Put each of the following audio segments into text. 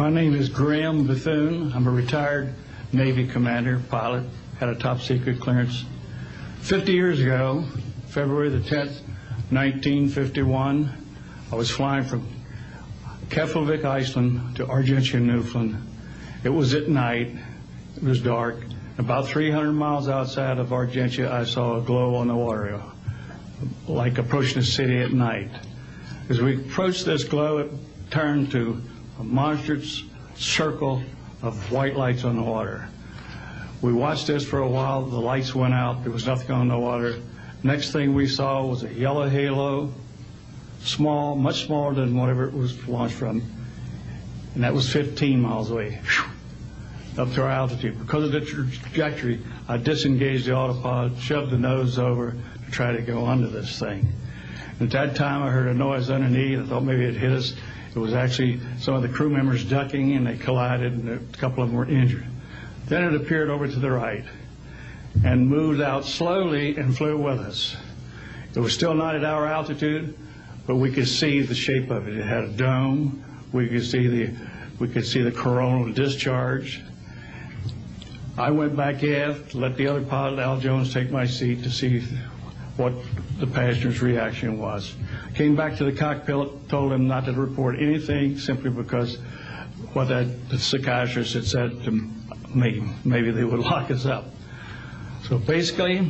My name is Graham Bethune. I'm a retired Navy commander, pilot, had a top secret clearance. 50 years ago, February the 10th, 1951, I was flying from Keflavik, Iceland to Argentia, Newfoundland. It was at night, it was dark. About 300 miles outside of Argentia, I saw a glow on the water, like approaching the city at night. As we approached this glow, it turned to a monstrous circle of white lights on the water. We watched this for a while. The lights went out. There was nothing on the water. Next thing we saw was a yellow halo, small, much smaller than whatever it was launched from, and that was 15 miles away, up to our altitude. Because of the trajectory, I disengaged the autopilot, shoved the nose over to try to go under this thing. At that time, I heard a noise underneath. I thought maybe it hit us. It was actually some of the crew members ducking, and they collided, and a couple of them were injured. Then it appeared over to the right and moved out slowly and flew with us. It was still not at our altitude, but we could see the shape of it. It had a dome. We could see the coronal discharge. I went back aft, let the other pilot, Al Jones, take my seat to see what the passenger's reaction was. Came back to the cockpit, told him not to report anything, simply because what the psychiatrist had said to me, maybe they would lock us up. So basically,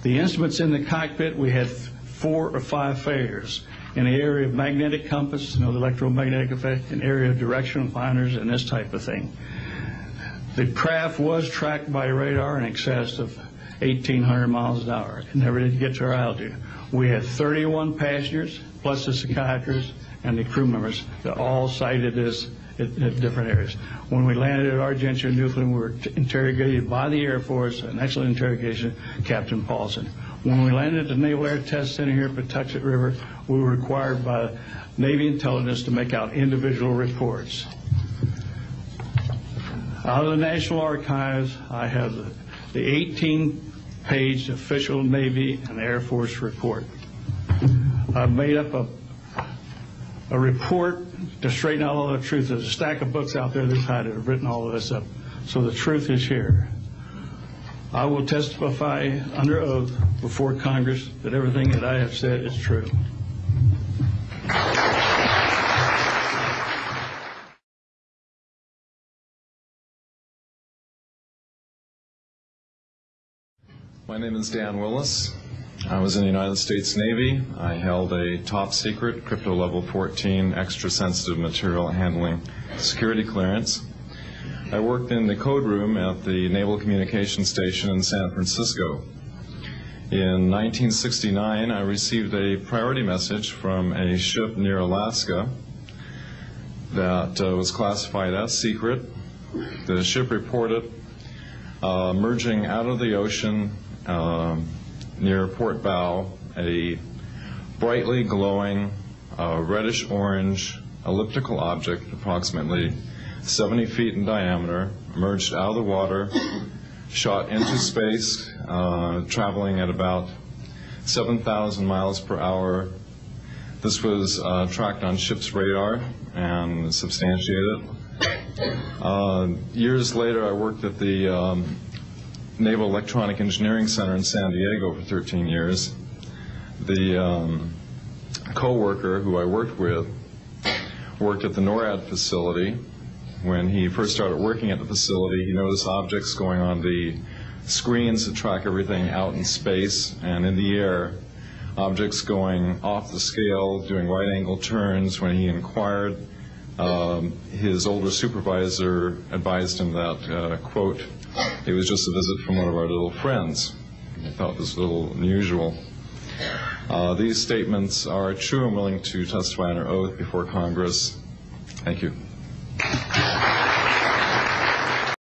the instruments in the cockpit, we had 4 or 5 failures. In the area of magnetic compass, the electromagnetic effect, an area of directional finders, and this type of thing. The craft was tracked by radar in excess of 1,800 miles an hour. It never did get to our altitude. We had 31 passengers, plus the psychiatrist and the crew members that all cited this at different areas. When we landed at Argentia, Newfoundland, we were interrogated by the Air Force, an excellent interrogation, Captain Paulson. When we landed at the Naval Air Test Center here at Patuxent River, we were required by Navy intelligence to make out individual reports. Out of the National Archives, I have the 18-page official Navy and Air Force report. I've made up a report to straighten out all the truth. There's a stack of books out there this high that have written all of this up. So the truth is here. I will testify under oath before Congress that everything that I have said is true. My name is Dan Willis. I was in the United States Navy. I held a top secret crypto level 14 extra sensitive material handling security clearance. I worked in the code room at the Naval Communications Station in San Francisco. In 1969, I received a priority message from a ship near Alaska that was classified as secret. The ship reported merging out of the ocean near Port Bow, a brightly glowing reddish-orange elliptical object, approximately 70 feet in diameter, emerged out of the water, shot into space, traveling at about 7,000 miles per hour. This was tracked on ship's radar and substantiated. Years later, I worked at the Naval Electronic Engineering Center in San Diego for 13 years. The co-worker who I worked with worked at the NORAD facility. When he first started working at the facility, he noticed objects going on the screens that track everything out in space and in the air, objects going off the scale, doing right-angle turns. When he inquired, his older supervisor advised him that, quote, it was just a visit from one of our little friends. I thought this was a little unusual. These statements are true. I'm willing to testify under oath before Congress. Thank you.